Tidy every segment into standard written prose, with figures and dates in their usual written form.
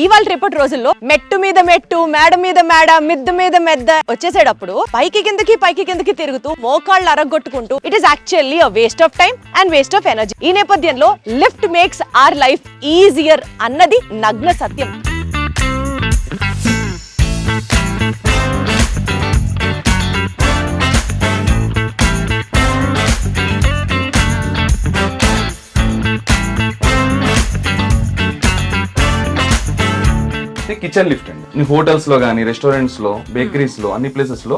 ఇవాళ రేపటి రోజుల్లో మెట్టు మీద మెట్టు, మేడ మీద మేడ, మిద్ద మీద మెద్ద వచ్చేసేటప్పుడు పైకి కిందకి తిరుగుతూ మోకాళ్ళు అరగొట్టుకుంటూ it is actually a waste of time and waste of energy. ఈ నేపథ్యంలో lift makes our life easier అన్నది నగ్న సత్యం. కిచెన్ లిఫ్ట్ అండి. హోటల్స్ లో కానీ, రెస్టారెంట్స్ లో, బేకరీస్ లో, అన్ని ప్లేసెస్ లో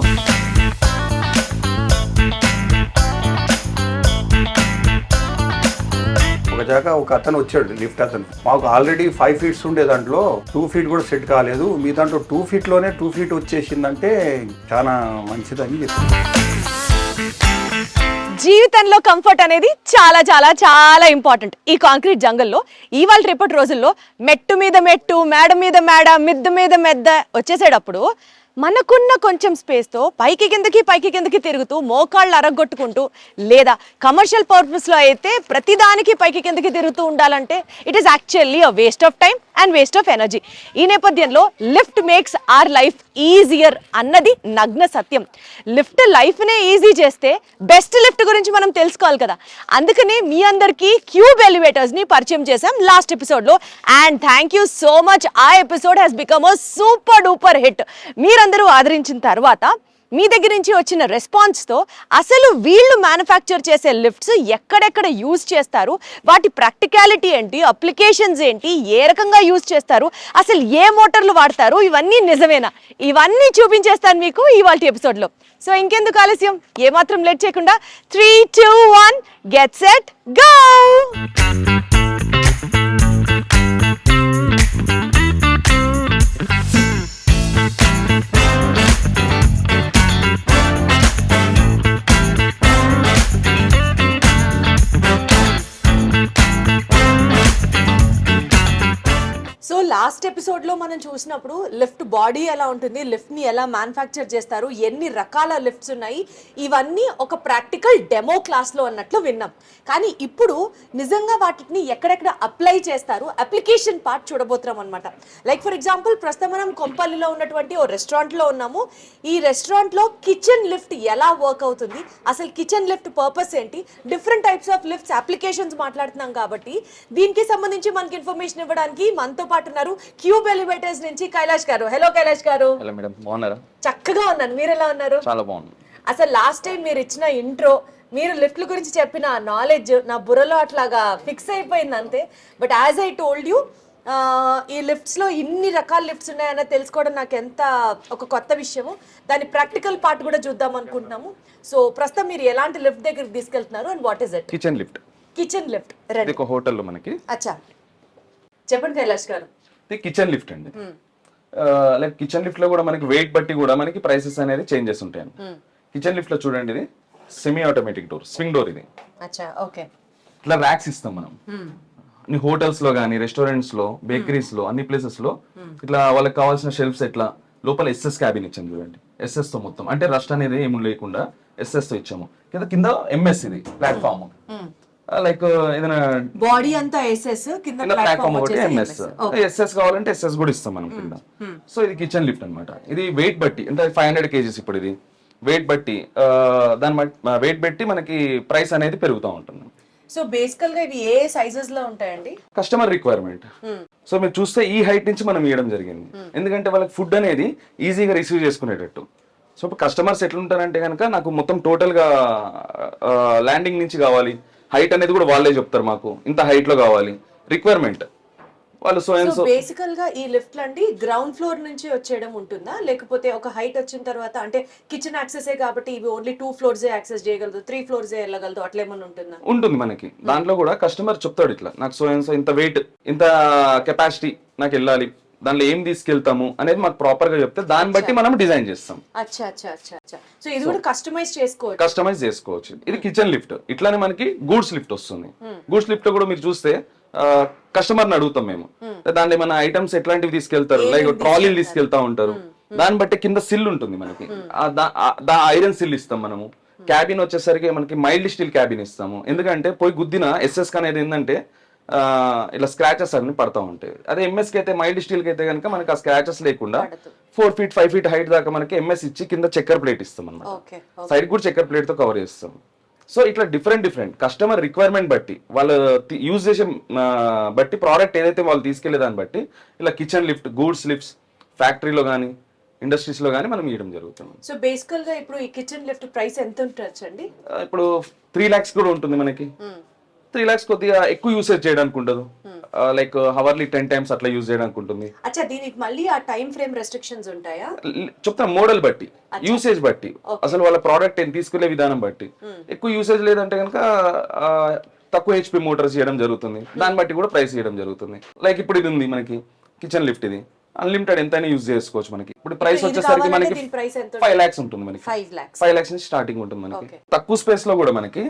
ఒక అతను వచ్చాడు, లిఫ్ట్ అతను. మాకు ఆల్రెడీ 5 feet ఉండే దాంట్లో 2 feet కూడా సెట్ కాలేదు, మీ దాంట్లో 2 feet లోనే 2 feet వచ్చేసిందంటే చాలా మంచిదని చెప్పారు. జీవితంలో కంఫర్ట్ అనేది చాలా చాలా చాలా ఇంపార్టెంట్. ఈ కాంక్రీట్ జంగల్లో ఇవాళ రేపటి రోజుల్లో మెట్టు మీద మెట్టు, మేడ మీద మేడ, మిద్ద మీద మెద్ద వచ్చేసేటప్పుడు మనకున్న కొంచెం స్పేస్తో పైకి కిందకి తిరుగుతూ మోకాళ్ళు అరగొట్టుకుంటూ, లేదా కమర్షియల్ పర్పస్లో అయితే ప్రతిదానికి పైకి కిందకి తిరుగుతూ ఉండాలంటే it is actually a waste of time and waste of energy. ఈ నేపథ్యంలో lift makes our life easier అన్నది నగ్న సత్యం. లిఫ్ట్ లైఫ్నే ఈజీ చేస్తే బెస్ట్ లిఫ్ట్ గురించి మనం తెలుసుకోవాలి కదా. అందుకనే మీ అందరికీ క్యూబ్ ఎలివేటర్స్ని పరిచయం చేసాం లాస్ట్ ఎపిసోడ్లో. And thank you so much. ఆ episode has become a super duper hit. మీరందరూ ఆదరించిన తర్వాత మీ దగ్గర నుంచి వచ్చిన రెస్పాన్స్తో అసలు వీళ్ళు మ్యానుఫ్యాక్చర్ చేసే లిఫ్ట్స్ ఎక్కడెక్కడ యూజ్ చేస్తారు, వాటి ప్రాక్టికాలిటీ ఏంటి, అప్లికేషన్స్ ఏంటి, ఏ రకంగా యూజ్ చేస్తారు, అసలు ఏ మోటార్లు వాడతారు, ఇవన్నీ నిజమేనా, ఇవన్నీ చూపించేస్తాను మీకు ఇవాళ ఎపిసోడ్లో. సో ఇంకెందుకు ఆలస్యం, ఏమాత్రం లేట్ చేయకుండా 3, 2, 1 get set go. So last ఎపిసోడ్లో మనం చూసినప్పుడు లిఫ్ట్ బాడీ ఎలా ఉంటుంది, లిఫ్ట్ని ఎలా మ్యానుఫ్యాక్చర్ చేస్తారు, ఎన్ని రకాల లిఫ్ట్స్ ఉన్నాయి, ఇవన్నీ ఒక ప్రాక్టికల్ డెమో క్లాస్లో అన్నట్లు విన్నాం. కానీ ఇప్పుడు నిజంగా వాటిని ఎక్కడెక్కడ అప్లై చేస్తారు, అప్లికేషన్ పార్ట్ చూడబోతున్నాం అనమాట. లైక్ ఫర్ ఎగ్జాంపుల్ ప్రస్తుతం మనం కొంపల్లిలో ఉన్నటువంటి ఓ రెస్టారెంట్లో ఉన్నాము. ఈ రెస్టారెంట్లో కిచెన్ లిఫ్ట్ ఎలా వర్క్ అవుతుంది, అసలు కిచెన్ లిఫ్ట్ పర్పస్ ఏంటి, different types of lifts applications మాట్లాడుతున్నాం. కాబట్టి దీనికి సంబంధించి మనకి ఇన్ఫర్మేషన్ ఇవ్వడానికి మనతో పాటు ఉన్నారు క్యూబ్ ఎలివేటర్స్ నుంచి కైలాష్ గారు. హలో కైలాష్ గారు. హలో మేడం, బాగున్నారా? చక్కగా ఉన్నాను, మీరు ఎలా ఉన్నారు? చాలా బాగున్నాను. అసలు లాస్ట్ టైం మీరు ఇచ్చిన ఇంట్రో, మీరు లిఫ్ట్ల గురించి చెప్పిన నాలెడ్జ్ నా బుర్రలో అట్లాగా ఫిక్స్ అయిపోయింది అంతే. But as I told you, ఈ లిఫ్ట్స్ లో ఇన్ని రకాల లిఫ్ట్స్ ఉన్నాయని తెలుసుకోవడం నాకు ఎంత ఒక కొత్త విషయము. దాని ప్రాక్టికల్ పార్ట్ కూడా చూద్దాం అనుకుంటున్నాము. సో ప్రస్తుతం మీరు ఎలాంటి లిఫ్ట్ దగ్గరికి తీసుకెళ్తున్నారు and what is it? Kitchen lift. Kitchen lift ready ఒక హోటల్లో మనకి. అచ్చా, చెప్పండి కైలాష్ గారు. కిచెన్ లిఫ్ట్ అండి. లైక్ కిచెన్ లిఫ్ట్ లో కూడా మనకి వెయిట్ బట్టి కూడా మనకి ప్రైసెస్ అనేది చేంజెస్ ఉంటాయి. కిచెన్ లిఫ్ట్ లో చూడండి, ఇది semi automatic door, swing door. ఇది ఇట్లా ర్యాక్స్ ఇస్తాం మనం. హోటల్స్ లో కానీ, రెస్టారెంట్స్ లో, బేకరీస్ లో, అన్ని ప్లేసెస్ లో ఇట్లా వాళ్ళకి కావాల్సిన షెల్ఫ్స్ ఎట్లా లోపల ఎస్ఎస్ క్యాబిన్ ఇచ్చాము చూడండి. ఎస్ఎస్ తో మొత్తం, అంటే రస్ట్ అనేది ఏమి లేకుండా ఎస్ఎస్ తో ఇచ్చాము. కింద ఎంఎస్ ఇది ప్లాట్ఫామ్. లైక్ ఏదైనా బాడీ అంతా ఎస్ఎస్, కింద ప్లాట్ఫామ్ ఒకటి ఎంఎస్. ఎస్ఎస్ కావాలంటే ఎస్ఎస్ కూడా ఇస్తాం మనం కింద. సో ఇది కిచెన్ లిఫ్ట్ అన్నమాట. ఇది వెయిట్ బట్టి, అంటే 500 kgs ఇప్పుడు ఇది వెయిట్ బట్టి, దాని వెయిట్ బట్టి మనకి ప్రైస్ అనేది పెరుగుతూ ఉంటుంది. సో బేసికల్ గా ఇవి ఏ సైజెస్ లో ఉంటాయండి? Customer requirement. సో మీరు చూస్తే ఈ హైట్ నుంచి మనం ఇవ్వడం జరిగింది, ఎందుకంటే వాళ్ళకి ఫుడ్ అనేది ఈజీగా రిసీవ్ చేసుకునేటట్టు. సో ఇప్పుడు కస్టమర్స్ ఎట్లుంటారంటే కనుక, నాకు మొత్తం టోటల్ గా ల్యాండింగ్ నుంచి కావాలి, హైట్ అనేది కూడా వాళ్ళే చెప్తారు, మాకు ఇంత హైట్ లో కావాలి రిక్వైర్మెంట్ వాళ్ళు. సో బేసికల్ గా ఈ లిఫ్ట్ అండి గ్రౌండ్ ఫ్లోర్ నుంచి వచ్చేయడం ఉంటుందా, లేకపోతే ఒక హైట్ వచ్చిన తర్వాత, అంటే కిచెన్ యాక్సెస్ కాబట్టి ఇవి ఓన్లీ 2 floors యాక్సెస్ చేయగలదు, 3 floors వెళ్ళగలదు, అట్లా ఏమన్నా ఉంటుందా? ఉంటుంది మనకి. దాంట్లో కూడా కస్టమర్ చెప్తాడు, ఇట్లా నాకు సో ఇంత వెయిట్, ఇంత కెపాసిటీ నాకు వెళ్ళాలి, దాంట్లో ఏం తీసుకెళ్తాము అనేది మాకు ప్రాపర్ గా చెప్తే దాన్ని బట్టి మనం డిజైన్ చేస్తాం. సో ఇది కూడా కస్టమైజ్ చేసుకోవచ్చు. ఇది కిచెన్ లిఫ్ట్. ఇట్లానే మనకి గూడ్స్ లిఫ్ట్ వస్తుంది. గూడ్స్ లిఫ్ట్ కూడా మీరు చూస్తే కస్టమర్ ని అడుగుతాం మేము, దాంట్లో ఏమైనా ఐటమ్స్ ఎట్లాంటివి తీసుకెళ్తారు, లైక్ ట్రాలీలు తీసుకెళ్తా ఉంటారు. దాన్ని బట్టి కింద సిల్ ఉంటుంది మనకి, ఐరన్ సిల్ ఇస్తాం మనము. క్యాబిన్ వచ్చేసరికి మనకి మైల్డ్ స్టీల్ క్యాబిన్ ఇస్తాము. ఎందుకంటే పోయి గుద్దిన ఎస్ఎస్ అనేది ఏంటంటే ఇలా స్క్రాచెస్ అన్ని పడతా ఉంటాయి. అదే ఎంఎస్ కి అయితే మైల్డ్ స్టీల్ కి అయితే కనుక మనకి ఆ స్క్రాచెస్ లేకుండా 4 feet 5 feet హైట్ దాకా మనకి ఎంఎస్ ఇచ్చి కింద చెక్కర్ ప్లేట్ ఇస్తాం అన్నమాట. సైడ్ కూడా చెక్కర్ ప్లేట్ తో కవర్ చేస్తాం. సో ఇట్లా డిఫరెంట్ కస్టమర్ రిక్వైర్మెంట్ బట్టి వాళ్ళు యూజ్ చేసే బట్టి ప్రోడక్ట్ ఏదైతే వాళ్ళు తీసుకెళ్లే దాన్ని బట్టి ఇలా కిచెన్ లిఫ్ట్, గూడ్స్ లిఫ్ట్స్ ఫ్యాక్టరీలో కానీ ఇండస్ట్రీస్ లో కానీ మనం ఇవ్వడం జరుగుతుంది. సో బేసికల్ గా ఇప్పుడు ఈ కిచెన్ లిఫ్ట్ ప్రైస్ ఎంత ఉంటుంది అండి? ఇప్పుడు 3 lakhs కూడా ఉంటుంది మనకి. 3 lakhs కొద్దిగా ఎక్కువ యూసేజ్ చేయడానికి ఉండదు, లైక్ హవర్లీ 10 times అట్లా యూజ్ చేయడానికి ఉంటుంది. అచ్చా, దీనికి మళ్ళీ ఆ టైం ఫ్రేమ్ రెస్ట్రిక్షన్స్ ఉంటాయా? చెప్తాను, మోడల్ బట్టి, యూసేజ్ బట్టి, అసలు వాళ్ళ ప్రోడక్ట్ తీసుకునే విధానం బట్టి. ఎక్కువ యూసేజ్ లేదంటే కనుక తక్కువ హెచ్పి మోటార్స్ చేయడం జరుగుతుంది, దాన్ని బట్టి కూడా ప్రైస్ చేయడం జరుగుతుంది. లైక్ ఇప్పుడు ఇది ఉంది మనకి కిచెన్ లిఫ్ట్, ఇది అన్లిమిటెడ్ ఎంతైనా యూజ్ చేసుకోవచ్చు. మనకి ఇప్పుడు ప్రైస్ వచ్చేసరికి మనకి 5 lakhs ఉంటుంది మనకి. 5 lakhs నుంచి స్టార్టింగ్ ఉంటుంది మనకి. తక్కువ స్పేస్ లో కూడా మనకి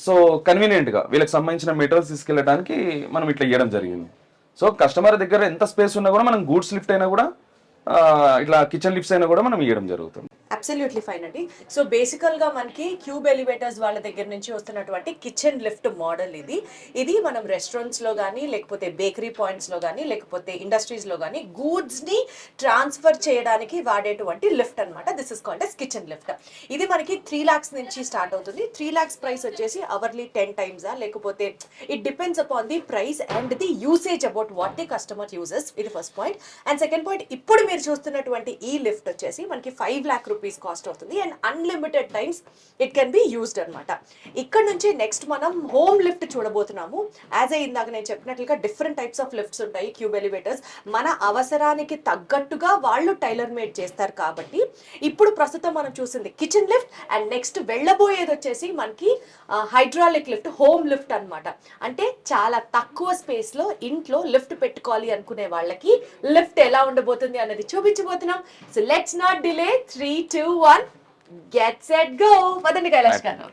సో కన్వీనియంట్ గా వీళ్ళకి సంబంధించిన మెటీరియల్స్ తీసుకెళ్ళడానికి మనం ఇట్లా ఇవ్వడం జరిగింది. సో కస్టమర్ దగ్గర ఎంత స్పేస్ ఉన్నా కూడా మనం గూడ్స్ లిఫ్ట్ అయినా కూడా ఇట్లా కిచెన్ లిఫ్ట్స్ అయినా కూడా మనం ఇవ్వడం జరుగుతుంది. అబ్సల్యూట్లీ ఫైన్ అండి. సో బేసికల్ గా మనకి క్యూబ్ ఎలివేటర్స్ వాళ్ళ దగ్గర నుంచి వస్తున్నటువంటి కిచెన్ లిఫ్ట్ మోడల్ ఇది మనం రెస్టారెంట్స్ లో కానీ, లేకపోతే బేకరీ పాయింట్స్ లో కానీ, లేకపోతే ఇండస్ట్రీస్ లో కానీ గూడ్స్ ని ట్రాన్స్ఫర్ చేయడానికి వాడేటువంటి లిఫ్ట్ అన్నమాట. This is called as kitchen lift. ఇది మనకి 3 lakhs నుంచి స్టార్ట్ అవుతుంది. 3 lakhs ప్రైస్ వచ్చేసి అవర్లీ 10 times లేకపోతే it depends upon the price and the usage about what the customer uses. ఇది first point. And second point, ఇప్పుడు మీరు చూస్తున్నటువంటి ఈ లిఫ్ట్ వచ్చేసి మనకి 5 lakh rupees కాస్ట్ అవుతుంది and unlimited times it can be used అనమాట. ఇక్కడ నుంచి నెక్స్ట్ మనం హోమ్ లిఫ్ట్ చూడబోతున్నాము. యాజ్ ఏ ఇందాక నేను చెప్పినట్లుగా డిఫరెంట్ టైప్స్ ఆఫ్ లిఫ్ట్స్ ఉంటాయి క్యూబ్ ఎలివేటర్స్. మన అవసరానికి తగ్గట్టుగా వాళ్ళు టైలర్ మేడ్ చేస్తారు కాబట్టి ఇప్పుడు ప్రస్తుతం మనం చూసింది కిచెన్ లిఫ్ట్ అండ్ నెక్స్ట్ వెళ్ళబోయేది వచ్చేసి మనకి హైడ్రాలిక్ లిఫ్ట్, హోమ్ లిఫ్ట్ అన్నమాట. అంటే చాలా తక్కువ స్పేస్ లో ఇంట్లో లిఫ్ట్ పెట్టుకోవాలి అనుకునే వాళ్ళకి లిఫ్ట్ ఎలా ఉండబోతుంది అన్నది చూపించబోతున్నాం. So let's not delay. 3, 2, 1 get set go. పదండి కైలాష్ గారు.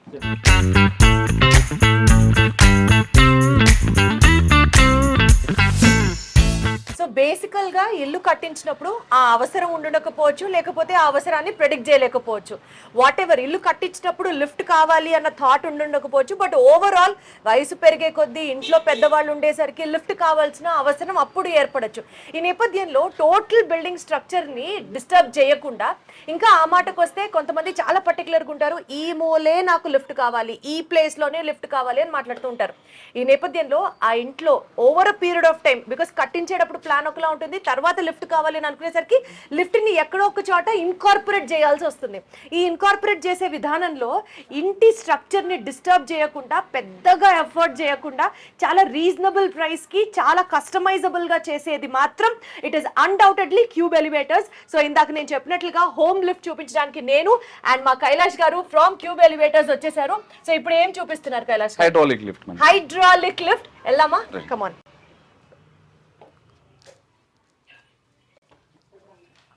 సో బేసికల్ గా ఇల్లు కట్టించినప్పుడు ఆ అవసరం ఉండకపోవచ్చు, లేకపోతే ఆ అవసరాన్ని ప్రెడిక్ట్ చేయలేకపోవచ్చు. వాట్ ఎవర్, ఇల్లు కట్టించినప్పుడు లిఫ్ట్ కావాలి అన్న థాట్ ఉండకపోవచ్చు, బట్ ఓవరాల్ వయసు పెరిగే కొద్దీ ఇంట్లో పెద్దవాళ్ళు ఉండేసరికి లిఫ్ట్ కావాల్సిన అవసరం అప్పుడు ఏర్పడచ్చు. ఈ నేపథ్యంలో టోటల్ బిల్డింగ్ స్ట్రక్చర్ ని డిస్టర్బ్ చేయకుండా, ఇంకా ఆ మాటకు వస్తే కొంతమంది చాలా పర్టికులర్గా ఉంటారు, ఈ మూలే నాకు లిఫ్ట్ కావాలి, ఈ ప్లేస్ లోనే లిఫ్ట్ కావాలి అని మాట్లాడుతూ ఉంటారు. ఈ నేపథ్యంలో ఆ ఇంట్లో over a period of time, because కట్టించేటప్పుడు ప్లాన్ ఒకలా ఉంటుంది, తర్వాత లిఫ్ట్ కావాలి అని అనుకునేసరికి లిఫ్ట్ ని ఎక్కడో ఒక చోట ఇన్కార్పొరేట్ చేయాల్సి వస్తుంది. ఈ ఇన్కార్పొరేట్ చేసే విధానంలో ఇంటి స్ట్రక్చర్ ని డిస్టర్బ్ చేయకుండా, పెద్దగా ఎఫర్ట్ చేయకుండా, చాలా రీజనబుల్ ప్రైస్ కి చాలా కస్టమైజబుల్ గా చేసేది మాత్రం it is undoubtedly cube elevators. So ఇందాక నేను చెప్పినట్లుగా హోమ్ లిఫ్ట్ చూపించడానికి నేను అండ్ మా కైలాష్ గారు ఫ్రమ్ క్యూబ్ ఎలివేటర్స్ వచ్చేసారు. సో ఇప్పుడు ఏం చూపిస్తున్నారు Kailash? Hydraulic lift. Hydraulic lift వెళ్ళామా? కమాన్.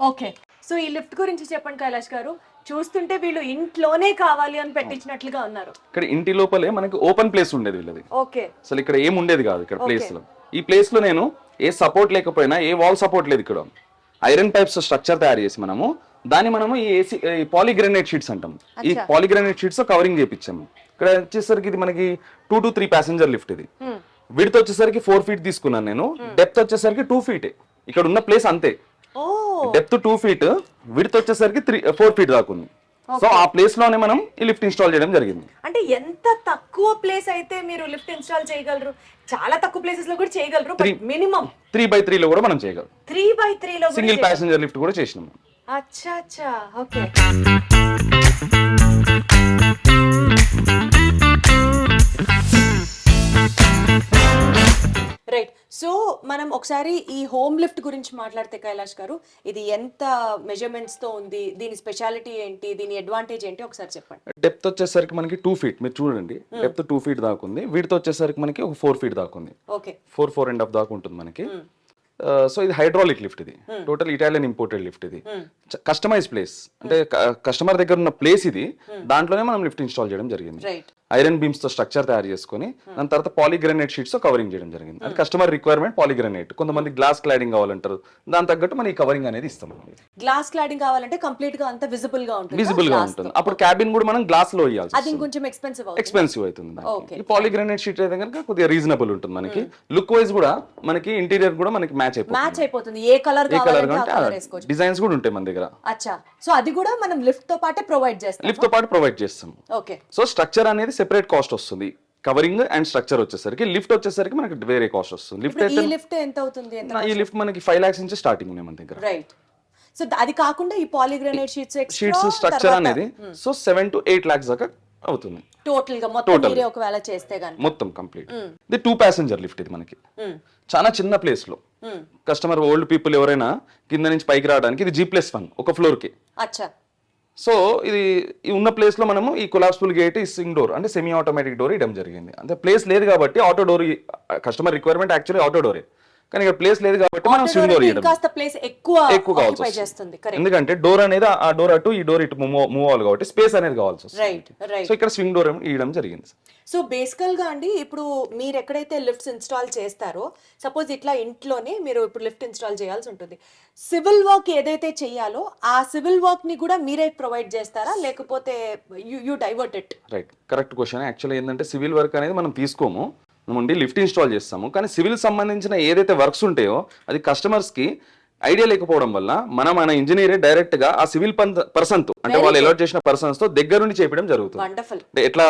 ఓకే, సో ఈ లిఫ్ట్ గురించి చెప్పండి కైలాష్ గారు. చూస్తుంటే వీళ్ళు ఇంట్లోనే కావాలి అని పెట్టించినట్లుగా ఉన్నారు. ఇక్కడ ఇంటి లోపలే మనకి ఓపెన్ ప్లేస్ ఉండేది వీళ్ళది. ఓకే, అసలు ఇక్కడ ఏం ఉండేది కాదు ఇక్కడ ప్లేస్ లో. ఈ ప్లేస్ లో నేను ఏ సపోర్ట్ లేకపోయినా, ఏ వాల్ సపోర్ట్ లేదు, ఇక్కడ ఐరన్ పైప్స్ స్ట్రక్చర్ తయారు చేసి మనము ఈ ఏసీ పాలిగ్రానైట్ షీట్స్ అంటాం. ఈ పాలిగ్రానైట్ షీట్స్ కవరింగ్ చేపించాము. ఇక్కడ వచ్చేసరికి ఇది మనకి 2 to 3 passenger లిఫ్ట్. ఇది విడ్త్ వచ్చేసరికి 4 feet తీసుకున్నాను నేను. డెప్త్ వచ్చేసరికి 2 feet. ఇక్కడ ఉన్న ప్లేస్ అంతే. డెప్త్ 2 feet, విడ్త్ వచ్చేసరికి 4 feet దాకా ఉంది. సో ఆ ప్లేస్ లోనే మనం ఈ లిఫ్ట్ ఇన్స్టాల్ చేయడం జరిగింది. అంటే ఎంత తక్కువ ప్లేస్ అయితే మీరు లిఫ్ట్ ఇన్స్టాల్ చేయగలరు? చాలా తక్కువ ప్లేసెస్ లో కూడా చేయగలరు, మినిమం 3x3 లో కూడా మనం చేయగలం. 3x3 లో సింగిల్ ప్యాసింజర్ లిఫ్ట్ కూడా చేసినాం. అచ్చా అచ్చా, ఓకే. రైట్. సో మనం ఒకసారి ఈ హోమ్ లిఫ్ట్ గురించి మాట్లాడితే కైలాష్ గారు, ఇది ఎంత మెజర్మెంట్స్ తో ఉంది, దీని స్పెషాలిటీ ఏంటి, దీని అడ్వాంటేజ్ ఏంటి ఒకసారి చెప్పండి. డెప్త్ వచ్చేసరికి మనకి 2 feet, మీరు చూడండి, డెప్త్ 2 feet దాకా ఉంది. విడ్త్ వచ్చేసరికి మనకి ఒక 4 feet దాకా ఉంది. ఓకే, 4.5 దాకా ఉంటుంది మనకి. సో ఇది హైడ్రాలిక్ లిఫ్ట్. ఇది టోటల్ ఇటాలియన్ ఇంపోర్టెడ్ లిఫ్ట్. ఇది కస్టమైజ్ ప్లేస్, అంటే కస్టమర్ దగ్గర ఉన్న ప్లేస్ ఇది, దాంట్లోనే మనం లిఫ్ట్ ఇన్స్టాల్ చేయడం జరిగింది. ఐరన్ బీమ్స్ తో స్ట్రక్చర్ తయారు చేసుకొని దాని తర్వాత పాలిగ్రానైట్ షీట్స్ తో కవరింగ్ చేయడం జరిగింది. అది కస్టమర్ రిక్వైర్మెంట్ పాలిగ్రానైట్. కొంతమంది గ్లాస్ క్లాడింగ్ కావాలంటారు, దాని తగ్గట్టు మనం ఈ కవరింగ్ అనేది ఇస్తాం. గ్లాస్ క్లాడింగ్ కావాలంటే కంప్లీట్ గా అంత విజిబుల్ గా ఉంటుంది. విజిబుల్ గా ఉంటుంది. అప్పుడు క్యాబిన్ కూడా మనం గ్లాస్ లో ఇవ్వాలి, అది కొంచెం ఎక్స్పెన్సివ్ అవుతుంది. ఈ పాలిగ్రానైట్ షీట్ అయితే కనుక కొద్దిగా రీజనబుల్ ఉంటుంది మనకి. లుక్ వైజ్ కూడా మనకి ఇంటీరియర్ కూడా మనకి మ్యాచ్ అయిపోతుంది. ఏ కలర్ కావాలంటే ఆ కలర్ వేసుకోవచ్చు. డిజైన్స్ కూడా ఉంటాయి మన దగ్గర. అచ్చా, సో అది కూడా మనం లిఫ్ట్ తో పాటే ప్రొవైడ్ చేస్తాం. లిఫ్ట్ తో పాటు ప్రొవైడ్ చేస్తాం. ఓకే. సో స్ట్రక్చర్ అనేది సెపరేట్ కాస్ట్ వస్తుంది. కవరింగ్ అండ్ స్ట్రక్చర్ వచ్చేసరికి, లిఫ్ట్ వచ్చేసరికి మనకి వేరే కాస్ట్ వస్తుంది. లిఫ్ట్ ఎంత అవుతుంది? ఈ లిఫ్ట్ మనకి 5 lakhs నుంచి స్టార్టింగ్ ఉన్నాయి మన దగ్గర. రైట్. సో అది కాకుండా ఈ పాలిగ్రానైట్ షీట్స్ స్ట్రక్చర్ అనేది సో 7 to 8 lakhs దాకా అవుతుంది టోటల్ గా. మొత్తం మీరే ఒకవేళ చేస్తే గాని మొత్తం కంప్లీట్. ఇది 2 passenger లిఫ్ట్. ఇది మనకి చాలా చిన్న ప్లేస్ లో కస్టమర్ ఓల్డ్ పీపుల్ ఎవరైనా కింద నుంచి పైకి రావడానికి ఇది G+1 ఒక ఫ్లోర్ కి. అచ్చా. సో ఇది ఉన్న ప్లేస్ లో మనము ఈ కొలాప్సిబుల్ గేట్, ఈ స్వింగ్ డోర్ అంటే సెమీ ఆటోమేటిక్ డోర్ ఇవ్వడం జరిగింది. అంటే ప్లేస్ లేదు కాబట్టి auto door, customer requirement actually auto డోరే, కానీ ఇక్కడ ప్లేస్ లేదు కాబట్టి మనం స్వింగ్ డోర్ ఇవ్వడం. కాస్త ప్లేస్ ఎక్కువ కావాల్సి వస్తుంది. ఎందుకంటే డోర్ అనేది ఆ డోర్ అటు ఈ డోర్ ఇటు మూవ్ అవ్వాలి కాబట్టి స్పేస్ అనేది కావాల్సి వస్తుంది. Right right. సో ఇక్కడ స్వింగ్ డోర్ ఇవ్వడం జరిగింది. సో బేసికల్ గా అండి, ఇప్పుడు మీరు ఎక్కడైతే లిఫ్ట్స్ ఇన్స్టాల్ చేస్తారో, సపోజ్ ఇట్లా ఇంట్లోనే మీరు ఇప్పుడు లిఫ్ట్ ఇన్స్టాల్ చేయాల్సి ఉంటుంది. సివిల్ వర్క్ ఏదైతే చేయాలో ఆ సివిల్ వర్క్ ని కూడా మీరే ప్రొవైడ్ చేస్తారా, లేకపోతే you divert it? Right, correct question. Actually ఏంటంటే సివిల్ వర్క్ అనేది మనం తీసుకోము, మనం లిఫ్ట్ ఇన్స్టాల్ చేస్తాము. కానీ సివిల్ సంబంధించిన ఏదైతే వర్క్స్ ఉంటాయో అది కస్టమర్స్ కి ఐడియా లేకపోవడం వల్ల మన ఇంజనీర్ డైరెక్ట్ గా ఆ సివిల్ పర్సన్ తో, అంటే వాళ్ళు అలాట్ చేసిన పర్సన్స్ తో దగ్గర నుండి చేపించడం జరుగుతుంది. వండర్ఫుల్. ఎట్లా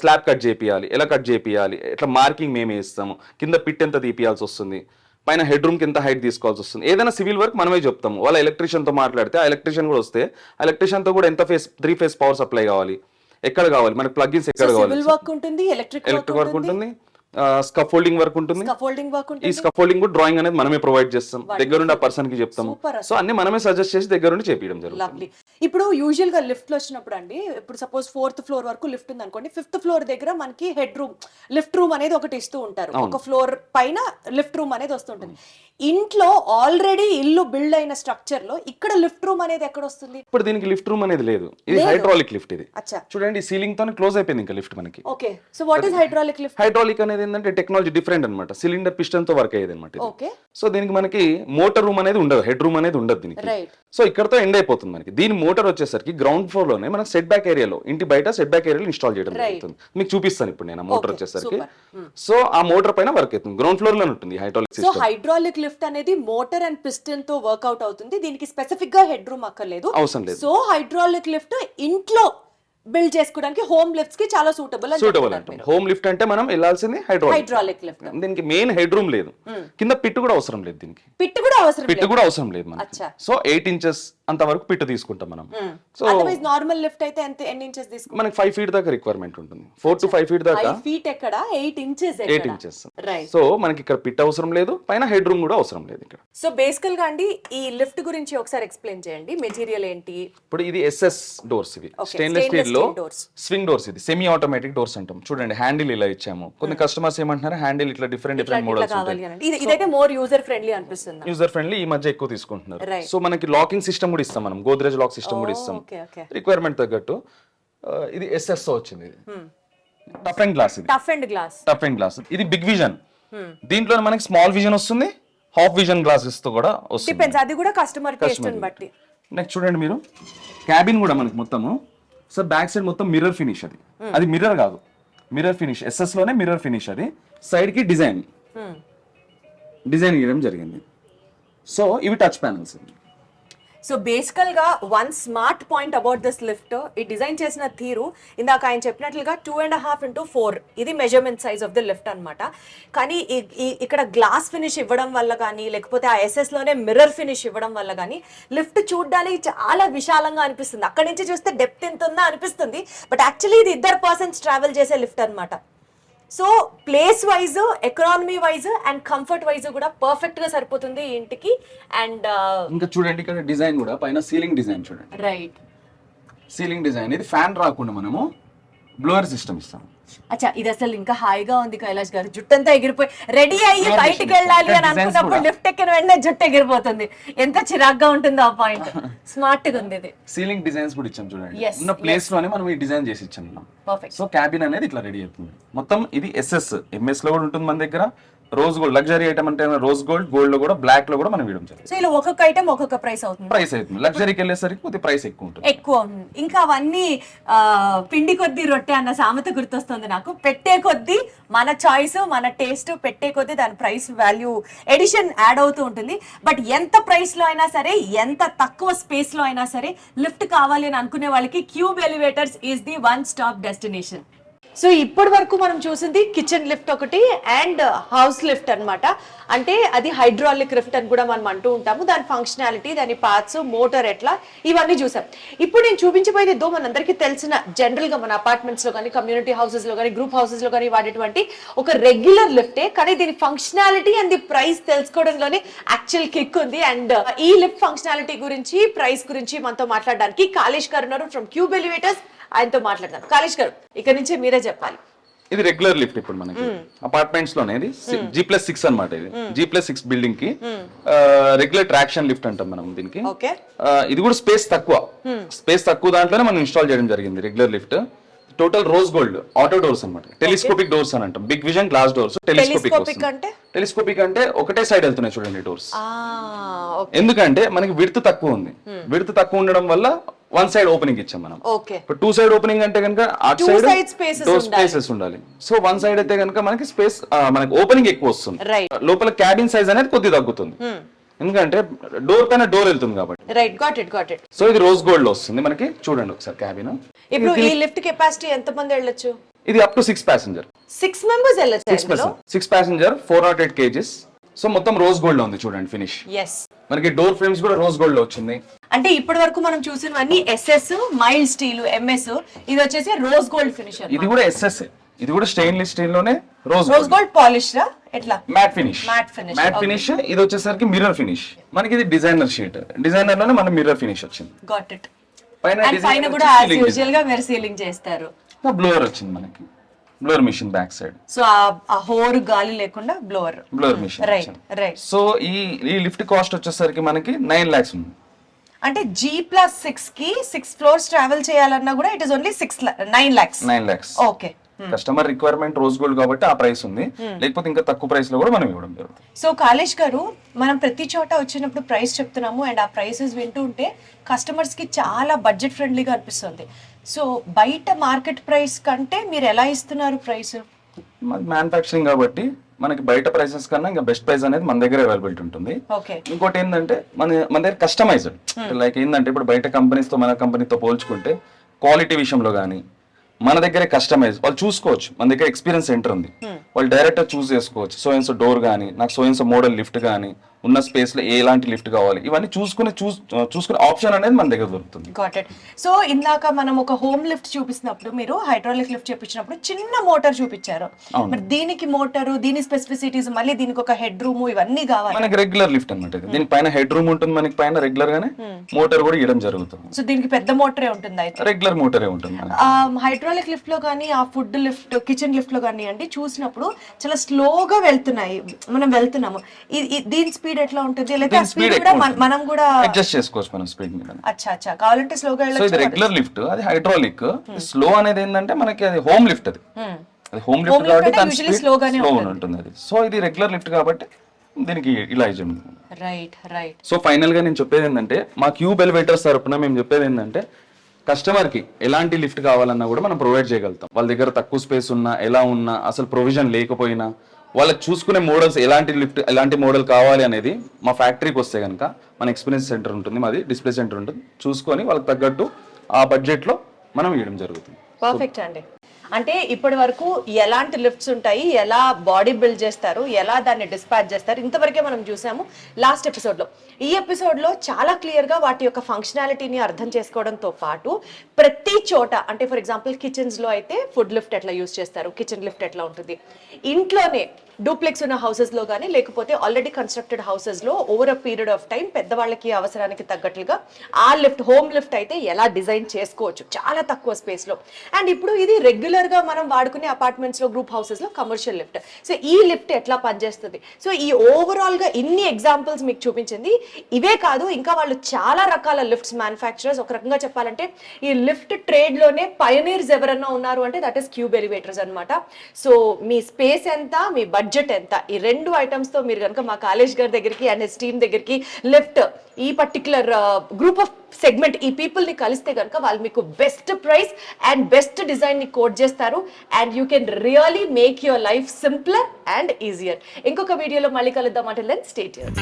స్లాబ్ కట్ చేపియాలి, ఎలా కట్ చేపియాలి, ఎట్లా మార్కింగ్ మేమే ఇస్తాము, కింద పిట్ ఎంత తీపియాల్సి వస్తుంది, పైన హెడ్ రూమ్ కి ఎంత హైట్ తీసుకోవాల్సి వస్తుంది, ఏదైనా సివిల్ వర్క్ మనమే చెప్తాము. వాళ్ళ ఎలక్ట్రీషియన్ తో మాట్లాడితే ఆ ఎలక్ట్రీషియన్ కూడా వస్తే ఆ ఎలక్ట్రీషియన్ తో కూడా ఎంత 3 phase పవర్ సప్లై కావాలి, ఎక్కడ కావాలి, మనకి ప్లగ్ఇన్స్ ఎక్కడ కావాలి, సివిల్ వర్క్ ఉంటుంది, ఎలక్ట్రిక్ వర్క్ ఉంటుంది, స్కఫోల్డింగ్ వర్క్ ఉంటుంది. ఈ స్కఫోల్డింగ్ కూడా డ్రాయింగ్ అనేది మనమే ప్రొవైడ్ చేస్తాం, దగ్గరుండి ఆ పర్సన్ కి చెప్తాము. సో అన్ని మనమే సజెస్ట్ చేసి దగ్గరుండి చేపించడం జరుగుతుంది. ఇప్పుడు యూజువల్ గా లిఫ్ట్ లో వచ్చినప్పుడు అండి, ఇప్పుడు సపోజ్ 4th floor వరకు లిఫ్ట్ ఉంది అనుకోండి, 5th floor దగ్గర మనకి హెడ్ రూమ్, లిఫ్ట్ రూమ్ అనేది ఒకటి ఇస్తూ ఉంటారు. ఒక ఫ్లోర్ పైన లిఫ్ట్ రూమ్ అనేది వస్తుంటుంది. ఇంట్లో ఆల్రెడీ ఇల్లు బిల్డ్ అయిన స్ట్రక్చర్ లో ఇక్కడ లిఫ్ట్ రూమ్ అనేది ఎక్కడ వస్తుంది? ఇప్పుడు దీనికి లిఫ్ట్ రూమ్ అనేది లేదు, ఇది హైడ్రాలిక్ లిఫ్ట్. ఇది అచ్చా, చూడండి సీలింగ్ తోనే క్లోజ్ అయిపోయింది ఇంకా లిఫ్ట్ మనకి. Okay. So what is hydraulic lift? Hydraulic అనేది ఏంటంటే టెక్నాలజీ డిఫరెంట్ అనమాట. సిలిండర్ పిస్టన్ తో వర్క్ అయ్యేది అనమాట. ఓకే. సో దీనికి మనకి మోటార్ రూమ్ అనేది ఉండదు, హెడ్ రూమ్ అనేది ఉండదు దీనికి. రైట్. సో ఇక్కడతో ఎండ్ అయిపోతుంది మనకి. దీని మోటార్ వచ్చేసరికి గ్రౌండ్ ఫ్లోర్ లోనే మనం సెట్ బ్యాక్ ఏరియాలో, ఇంటి బయట సెట్ బ్యాక్ ఏరియాలో ఇన్స్టాల్ చేయడం జరుగుతుంది. మీకు చూపిస్తాను ఇప్పుడు నేను మోటార్ వచ్చేసరికి. సో ఆ మోటార్ పైన వర్క్ అవుతుంది, గ్రౌండ్ ఫ్లోర్ లో ఉంటుంది hydraulic system. So hydraulic lift అనేది మోటార్ అండ్ పిస్టన్ తో వర్క్అవుట్ అవుతుంది. దీనికి స్పెసిఫిక్ గా హెడ్ రూమ్ అక్కర్లేదు, అవసరం లేదు. సో హైడ్రాలిక్ లిఫ్ట్ ఇంట్లో బిల్డ్ చేసుకోవడానికి హోమ్ లిఫ్ట్స్ కి చాలా సూటబుల్ అంటే హోమ్ లిఫ్ట్ అంటే మనం వెళ్ళాల్సింది హైడ్రాలిక్ లిఫ్ట్. దీనికి మెయిన్ హెడ్ రూమ్ లేదు, కింద పిట్ కూడా అవసరం లేదు, దీనికి పిట్ కూడా అవసరం లేదు మనకి. సో 8 inches అంత వరకు పిట్ తీసుకుంటాం మనం. సో అదర్వైజ్ నార్మల్ లిఫ్ట్ అయితే ఎన్ని ఇంచెస్ తీసుకుంటాం? మనకి 5 feet దాకా రిక్వైర్మెంట్ ఉంటుంది. 4 to 5 feet దాకా. 5 feet ఎక్కడ, 8 inches 8 inches. సో మనకి ఇక్కడ పిట్ అవసరం లేదు, పైన హెడ్ రూమ్ కూడా అవసరం లేదు ఇక్కడ. సో బేసికల్ గా అండి ఈ లిఫ్ట్ గురించి ఒకసారి ఎక్స్ప్లెయిన్ చేయండి. మెటీరియల్ ఏంటి? ఇప్పుడు ఇది SS డోర్స్, ఇవి స్టెయిన్లెస్ స్టీల్ లో స్వింగ్ డోర్స్. ఇది సెమీ ఆటోమేటిక్ డోర్స్ అంటాం. చూడండి హ్యాండిల్ ఇలా ఇచ్చాము. కొన్ని కస్టమర్స్ ఏమంటున్నారు హ్యాండిల్ ఇట్లా డిఫరెంట్ మోడల్స్ ఉంటాయి. ఇదైతే మోర్ యూజర్ ఫ్రెండ్లీ అనిపిస్తుంది. యూజర్ ఫ్రెండ్లీ ఈ మధ్య ఎక్కువ తీసుకుంటున్నారు. సో మనకి లాకింగ్ సిస్టమ్ కూడా ఇస్తాం, మనం గోద్రేజ్ లాక్ సిస్టమ్ కూడా ఇస్తాం రిక్వైర్మెంట్ తగ్గట్టు. ఇది SS తో వచ్చింది. Tough and glass. ఇది టఫ్ అండ్ గ్లాస్. ఇది బిగ్ విజన్. దీంట్లో మనకి స్మాల్ విజన్ వస్తుంది, హాఫ్ విజన్ గ్లాసెస్ తో కూడా వస్తుంది. డిపెండ్స్, అది కూడా కస్టమర్ టేస్ట్ ని బట్టి. నెక్స్ట్ చూడండి మీరు, క్యాబిన్ కూడా మనకి మొత్తము సో బ్యాక్ సైడ్ మొత్తం మిర్రర్ ఫినిష్. అది మిర్రర్ కాదు, మిర్రర్ ఫినిష్. SS లోనే మిర్రర్ ఫినిష్. అది సైడ్ కి డిజైన్ ఇవ్వడం జరిగింది. సో ఇవి టచ్ ప్యానల్స్. సో బేసికల్ గా one smart point about this lift, ఈ డిజైన్ చేసిన తీరు ఇందాక ఆయన చెప్పినట్లుగా 2.5 into 4 ఇది measurement size of the lift అన్నమాట. కానీ ఇక్కడ గ్లాస్ ఫినిష్ ఇవ్వడం వల్ల కానీ, లేకపోతే ఆ SS లోనే మిర్రర్ ఫినిష్ ఇవ్వడం వల్ల కానీ లిఫ్ట్ చూడడానికి చాలా విశాలంగా అనిపిస్తుంది. అక్కడి నుంచి చూస్తే డెప్త్ ఎంత ఉందా అనిపిస్తుంది, బట్ యాక్చువల్లీ ఇది 2 persons ట్రావెల్ చేసే లిఫ్ట్ అన్నమాట. So place wise, economy wise and comfort wise కూడా పర్ఫెక్ట్ గా సరిపోతుంది ఈ ఇంటికి. అండ్ ఇంకా చూడండి ఇక్కడ డిజైన్ కూడా, పైన సీలింగ్ డిజైన్ చూడండి. Right, ceiling design. ఇది ఫ్యాన్ రాకుండా మనము బ్లోయర్ సిస్టమ్ ఇస్తాం. అచ్చా, ఇది అసలు ఇంకా హాయిగా ఉంది కైలాష్ గారు. జుట్టంతా ఎగిరిపోయి రెడీ అయ్యి Blower బయటికి machine. వెళ్ళాలి అని Designs అనుకున్నప్పుడు కూడా. లిఫ్ట్ ఎక్కిన వెంటనే జుట్టు ఎగిరిపోతుంది. ఎంత చిరాగ్గా ఉంటుందో ఆ పాయింట్. స్మార్ట్ గా ఉంది ఇది. సీలింగ్ డిజైన్స్ కూడా ఇచ్చాం చూడండి. Yes, ఉన్న ప్లేస్ లోనే మనం ఈ డిజైన్ చేసి ఇచ్చాం. పర్ఫెక్ట్. సో క్యాబిన్ అనేది ఇట్లా రెడీ అవుతుంది. మొత్తం ఇది ఎస్ఎస్ ఎంఎస్ లో కూడా ఉంటుంది మన దగ్గర. రోజ్ గోల్డ్ లగ్జరీ ఐటమ్ అంటే రోజ్ గోల్డ్, గోల్డ్ లో కూడా బ్లాక్ లో కూడా మనం వేయడం జరుగుతుంది. సో ఇలా ఒక్కొక్క ఐటమ్ ఒక్కొక్క ప్రైస్ అవుతుంది. ప్రైస్ అవుతుంది. లగ్జరీకి వెళ్ళేసరికి కొద్దిగా ప్రైస్ ఎక్కువ ఉంటుంది. ఎక్కువ ఉంది. ఇంకా అవన్నీ పిండి కొద్దీ రొట్టె అన్న సామెత గుర్తొస్తుంది నాకు. పెట్టే కొద్దీ మన చాయిస్, మన టేస్ట్, పెట్టే కొద్దీ దాని ప్రైస్ వాల్యూ ఎడిషన్ యాడ్ అవుతూ ఉంటుంది. బట్ ఎంత ప్రైస్ లో అయినా సరే, ఎంత తక్కువ స్పేస్ లో అయినా సరే లిఫ్ట్ కావాలి అని అనుకునే వాళ్ళకి cube elevators is the one stop destination. So ఇప్పటి వరకు మనం చూసింది కిచెన్ లిఫ్ట్ ఒకటి అండ్ హౌస్ లిఫ్ట్ అన్నమాట. అంటే అది హైడ్రాలిక్ లిఫ్ట్ అని కూడా మనం అంటూ ఉంటాము. దాని ఫంక్షనాలిటీ, దాని పార్ట్స్, మోటార్ ఎట్లా, ఇవన్నీ చూసాం. ఇప్పుడు నేను చూపించబోయేది ఏదో మనందరికీ తెలిసిన జనరల్ గా మన అపార్ట్మెంట్స్ లో కానీ, కమ్యూనిటీ హౌసెస్ లో కానీ, గ్రూప్ హౌసెస్ లో కానీ వాడేటువంటి ఒక రెగ్యులర్ లిఫ్టే. కానీ దీని ఫంక్షనాలిటీ అండ్ ది ప్రైస్ తెలుసుకోవడంలోనే యాక్చువల్ కిక్ ఉంది. అండ్ ఈ లిఫ్ట్ ఫంక్షనాలిటీ గురించి, ప్రైస్ గురించి మనతో మాట్లాడడానికి కాళేష్ గారు ఉన్నారు ఫ్రమ్ క్యూబ్ ఎలివేటర్స్. ఆయనతో మాట్లాడదాం. కాళేష్ గారు, ఇక్కడ నుంచి మీరే చెప్పాలి. ఇది రెగ్యులర్ లిఫ్ట్ ఇప్పుడు మనకి అపార్ట్మెంట్స్ లోనే. ఇది G+6 అన్నమాట. ఇది G+6 బిల్డింగ్ కి రెగ్యులర్ ట్రాక్షన్ లిఫ్ట్ అంటాం మనం దీనికి. ఓకే. ఇది కూడా స్పేస్ తక్కువ దాంట్లోనే మనం ఇన్స్టాల్ చేయడం జరిగింది regular lift. Total rose gold auto doors అన్నమాట. టెలిస్కోపిక్ డోర్స్ అని అంటాం. Big vision glass doors. Telescopic అంటే ఒకటే సైడ్ వెళ్తున్నాయి చూడండి డోర్స్. ఎందుకంటే మనకి విడ్త్ తక్కువ ఉంది. విడ్త్ తక్కువ ఉండడం వల్ల వన్ సైడ్ ఓపెనింగ్ ఇచ్చాం మనం. ఇప్పుడు టూ సైడ్ ఓపెనింగ్ అంటే కనుక అటు సైడ్ డోర్ స్పేసెస్ ఉండాలి. సో వన్ సైడ్ అయితే కనుక మనకి స్పేస్, మనకి ఓపెనింగ్ ఎక్కువ వస్తుంది. లోపల క్యాబిన్ సైజ్ అనేది కొద్దిగా తగ్గుతుంది. ఎందుకంటే డోర్ పైన డోర్ వెళ్తుంది కాబట్టి. Right, got it. సో ఇది రోజ్ గోల్డ్ లో వస్తుంది మనకి. చూడండి ఒకసారి క్యాబిన్. ఇప్పుడు ఈ లిఫ్ట్ కెపాసిటీ ఎంత మంది వెళ్ళొచ్చు? ఇది అప్ టు 6 ప్యాసింజర్. 6 మెంబర్స్ వెళ్ళొచ్చు. 6 ప్యాసింజర్ 408 kgs. సో మొత్తం రోజ్ గోల్డ్ లో ఉంది చూడండి ఫినిష్. ఎస్. మనకి డోర్ ఫ్రేమ్స్ కూడా రోజ్ గోల్డ్ లో వచ్చింది. అంటే ఇప్పటి వరకు మనం చూసినవన్నీ ఎస్ఎస్, మైల్డ్ స్టీల్, ఎంఎస్. ఇది వచ్చేసి రోజ్ గోల్డ్ ఫినిష్. ఇది కూడా ఎస్ఎస్. ఇది కూడా స్టెయిన్లెస్ స్టీల్ లోనే రోజ్ గోల్డ్ పాలిష్ రా ఎట్లా మ్యాట్ ఫినిష్. ఇది వచ్చేసరికి మిర్రర్ ఫినిష్. మనకి ఇది డిజైనర్ షీట్. డిజైనర్ లోనే మన మిర్రర్ ఫినిష్ వచ్చింది. Got it. పైన పైన కూడా యాజ్ యూజువల్ గా మీరు సీలింగ్ చేస్తారు. బ్లోవర్ వచ్చింది మనకి. Blower machine back side. So ఆ హోర్ గాలి లేకుండా బ్లోవర్ మిషన్. రైట్. సో ఈ లిఫ్ట్ కాస్ట్ వచ్చేసరికి మనకి 9 lakhs ఉంది. అంటే G+6 కి 6 floors ట్రావెల్ చేయాలన్నా కూడా it is only 9 lakhs. Okay. Customer requirement rose gold కాబట్టి ఆ ప్రైస్ ఉంది. లేకపోతే ఇంకా తక్కువ ప్రైస్ లో కూడా మనం ఇవ్వడం జరుగుతుంది. సో కాళేష్ గారు, మనం ప్రతి చోట వచ్చినప్పుడు ప్రైస్ చెప్తున్నాము అండ్ ఆ ప్రైసెస్ వింటూ ఉంటే కస్టమర్స్ కి చాలా బడ్జెట్ ఫ్రెండ్లీగా అనిపిస్తుంది. సో బయట మార్కెట్ ప్రైస్ కంటే మీరు ఎలా ఇస్తున్నారు ప్రైస్? మ్యానుఫ్యాక్చరింగ్ కాబట్టి మనకి బయట ప్రైసెస్ కన్నా ఇంకా బెస్ట్ ప్రైస్ అనేది మన దగ్గర అవైలబిలిటీ ఉంటుంది. ఇంకోటి ఏంటంటే మన దగ్గర కస్టమైజ్డ్. లైక్ ఏంటంటే ఇప్పుడు బయట కంపెనీస్ తో మన కంపెనీతో పోల్చుకుంటే క్వాలిటీ విషయంలో కానీ మన దగ్గరే కస్టమైజ్ వాళ్ళు చూసుకోవచ్చు. మన దగ్గర ఎక్స్పీరియన్స్ సెంటర్ ఉంది. వాళ్ళు డైరెక్ట్ చూస్ చేసుకోవచ్చు. సో డోర్ కానీ, నాకు సో మోడల్ లిఫ్ట్ కానీ, ఉన్న స్పేస్ లో ఎలాంటి లిఫ్ట్ కావాలి, ఇవన్నీ చూసుకునే ఆప్షన్ అనేది మన దగ్గర దొరుకుతుంది. Got it. సో ఇందాక మనం ఒక హోమ్ లిఫ్ట్ చూపిస్తున్నప్పుడు మీరు హైడ్రాలిక్ లిఫ్ట్ చూపించినప్పుడు చిన్న మోటార్ చూపించారు. మరి దీనికి మోటారు, దీని స్పెసిఫిసిటీస్, మళ్ళీ దీనికి ఒక హెడ్ రూమ్, ఇవన్నీ కావాలి. మనకి రెగ్యులర్ లిఫ్ట్ అన్నమాట. దీనికి పైన హెడ్ రూమ్ ఉంటుంది. మనకి పైన రెగ్యులర్ గానే మోటార్ కూడా ఇవ్వడం జరుగుతుంది. సో దీనికి పెద్ద మోటరే ఉంటుంది. అయితే రెగ్యులర్ మోటరే ఉంటుంది. హైడ్రాలిక్ లిఫ్ట్ లో కానీ, ఆ ఫుడ్ లిఫ్ట్, కిచెన్ లిఫ్ట్ లో కానీ అండి చూసినప్పుడు చాలా స్లోగా వెళ్తున్నాయి. మనం వెళ్తున్నాము. దీని స్పీడ్ ఎట్లా ఉంటుంది? లేదా స్పీడ్ కూడా మనం కూడా అడ్జస్ట్ చేసుకోవచ్చు మనం స్పీడ్ మీద. అచ్చా, కావాలంటే స్లోగా వెళ్ళొచ్చు. సో ఇది రెగ్యులర్ లిఫ్ట్, అది హైడ్రాలిక్. స్లో అనేది ఏంటంటే మనకి అది హోమ్ లిఫ్ట్. అది హోమ్ లిఫ్ట్ కాబట్టి దాని స్పీడ్ స్లోగానే ఉంటుంది. అది సో ఇది రెగ్యులర్ లిఫ్ట్ కాబట్టి దీనికి ఇలా ఇచ్చాము. రైట్. సో ఫైనల్ గా నేను చెప్పేది ఏంటంటే, మా క్యూబ్ ఎలివేటర్స్ తరపున మేము చెప్పేది ఏంటంటే, కస్టమర్ కి ఎలాంటి లిఫ్ట్ కావాలన్నా కూడా మనం ప్రొవైడ్ చేయగలుగుతాం. వాళ్ళ దగ్గర తక్కువ స్పేస్ ఉన్నా, ఎలా ఉన్నా, అసలు ప్రొవిజన్ లేకపోయినా, వాళ్ళకి చూసుకునే మోడల్స్ ఎలాంటి లిఫ్ట్, ఎలాంటి మోడల్ కావాలి అనేది మా ఫ్యాక్టరీకి వస్తే కనుక మన ఎక్స్పీరియన్స్ సెంటర్ ఉంటుంది, మాది డిస్ప్లే సెంటర్ ఉంటుంది. చూసుకొని వాళ్ళకి తగ్గట్టు ఆ బడ్జెట్ లో మనం ఇవ్వడం జరుగుతుంది. పర్ఫెక్ట్ అండి. అంటే ఇప్పటి వరకు ఎలాంటి లిఫ్ట్స్ ఉంటాయి, ఎలా బాడీ బిల్డ్ చేస్తారు, ఎలా దాన్ని డిస్పాచ్ చేస్తారు, ఇంతవరకే మనం చూసాము లాస్ట్ ఎపిసోడ్లో. ఈ ఎపిసోడ్లో చాలా క్లియర్గా వాటి యొక్క ఫంక్షనాలిటీని అర్థం చేసుకోవడంతో పాటు ప్రతి చోట, అంటే ఫర్ ఎగ్జాంపుల్ కిచెన్స్లో అయితే ఫుడ్ లిఫ్ట్ ఎట్లా యూజ్ చేస్తారు, కిచెన్ లిఫ్ట్ ఎట్లా ఉంటుంది, ఇంట్లోనే డూప్లెక్స్ ఉన్న హౌసెస్లో కానీ, లేకపోతే ఆల్రెడీ కన్స్ట్రక్టెడ్ హౌసెస్లో over a period of time పెద్దవాళ్ళకి అవసరానికి తగ్గట్లుగా ఆ లిఫ్ట్, హోమ్ లిఫ్ట్ అయితే ఎలా డిజైన్ చేసుకోవచ్చు చాలా తక్కువ స్పేస్లో. అండ్ ఇప్పుడు ఇది రెగ్యులర్ రెగ్యులర్ గా మనం వాడుకునే అపార్ట్మెంట్స్ లో, గ్రూప్ హౌసెస్ లో కమర్షియల్ లిఫ్ట్. సో ఈ లిఫ్ట్ ఎట్లా పనిచేస్తుంది, సో ఈ ఓవరాల్ గా ఇన్ని ఎగ్జాంపుల్స్ మీకు చూపించింది. ఇవే కాదు, ఇంకా వాళ్ళు చాలా రకాల లిఫ్ట్స్ మ్యానుఫ్యాక్చరర్స్. ఒక రకంగా చెప్పాలంటే ఈ లిఫ్ట్ ట్రేడ్ లోనే పయనీర్స్ ఎవరన్నా ఉన్నారు అంటే దట్ ఈస్ క్యూబ్ ఎలివేటర్స్ అన్నమాట. సో మీ స్పేస్ ఎంత, మీ బడ్జెట్ ఎంత, ఈ రెండు ఐటమ్స్ తో మీరు కనుక మా కాలేజ్ గారి దగ్గరికి అండ్ హిస్ టీమ్ దగ్గరికి లిఫ్ట్ ఈ పర్టికులర్ గ్రూప్ ఆఫ్ సెగ్మెంట్ ఈ పీపుల్ ని కలిస్తే కనుక వాళ్ళు మీకు best price and best design ని కోట్ చేస్తారు. And you can really make your life simpler and easier. ఇంకొక వీడియోలో మళ్ళీ కలుద్దాం. అంటే లెన్ స్టే ట్యూన్డ్.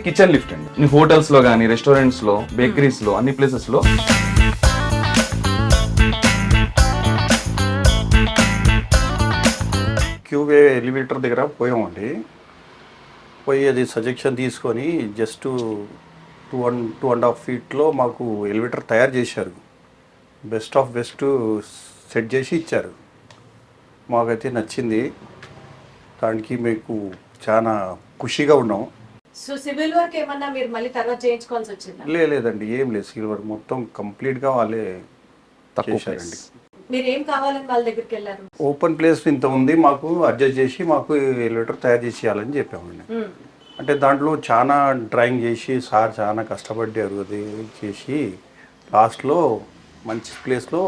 కిచెన్ లిఫ్ట్ అండి. మీ హోటల్స్ లో కానీ, రెస్టారెంట్స్ లో, బేకరీస్ లో, అన్ని ప్లేసెస్ లో క్యూబ్ ఎలివేటర్ దగ్గర పోయామండి. పోయి అది సజెషన్ తీసుకొని జస్ట్ 2.5 ఫీట్లో మాకు ఎలివేటర్ తయారు చేశారు. బెస్ట్ ఆఫ్ బెస్ట్ సెట్ చేసి ఇచ్చారు. మాకైతే నచ్చింది. దానికి మీకు చాలా ఖుషిగా ఉన్నాం. సో సివిల్ వర్క్ ఏమన్నా మీరు మళ్ళీ తర్వాత చేయించుకోవాల్సి వచ్చిందా? లేదండి, ఏం లేదు. సిల్వర్ మొత్తం కంప్లీట్గా వాళ్ళే చేశారండి. మీరు ఏం కావాలని వాళ్ళ దగ్గరికి వెళ్ళారు? ఓపెన్ ప్లేస్ ఇంత ఉంది, మాకు అడ్జస్ట్ చేసి మాకు ఎలివేటర్ తయారు చేసి ఇవ్వాలని చెప్పామండి. అంటే దాంట్లో చాలా డ్రాయింగ్ చేసి సార్ చాలా కష్టపడ్డారు. అది చేసి లాస్ట్లో మంచి ప్లేస్లో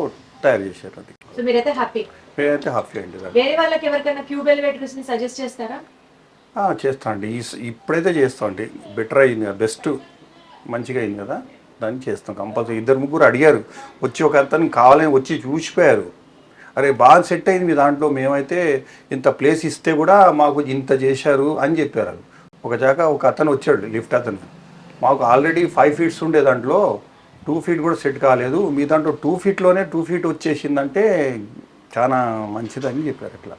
తయారు చేశారు. అది సో మీరైతే హ్యాపీ? మేమైతే హ్యాపీ అండి. వేరే వాళ్ళకి ఎవరికైనా క్యూబ్ ఎలివేటర్స్ ని సజెస్ట్ చేస్తారా? చేస్తా అండి. ఇప్పుడైతే చేస్తాం అండి. బెటర్ అయింది కదా, బెస్ట్ మంచిగా అయింది కదా, దాన్ని చేస్తాం కంపల్సరీ. 2-3 అడిగారు వచ్చి, ఒక అతను కావాలని వచ్చి చూసిపోయారు. అరే బాగా సెట్ అయింది మీ దాంట్లో, మేమైతే ఇంత ప్లేస్ ఇస్తే కూడా మాకు ఇంత చేశారు అని చెప్పారు. ఒక అతను వచ్చాడు, లిఫ్ట్ అతను. మాకు ఆల్రెడీ 5 ఫీట్స్ ఉండే దాంట్లో 2 ఫీట్ కూడా సెట్ కాలేదు, మీ దాంట్లో 2 ఫీట్లోనే 2 ఫీట్ వచ్చేసిందంటే చాలా మంచిదని చెప్పారు. అట్లా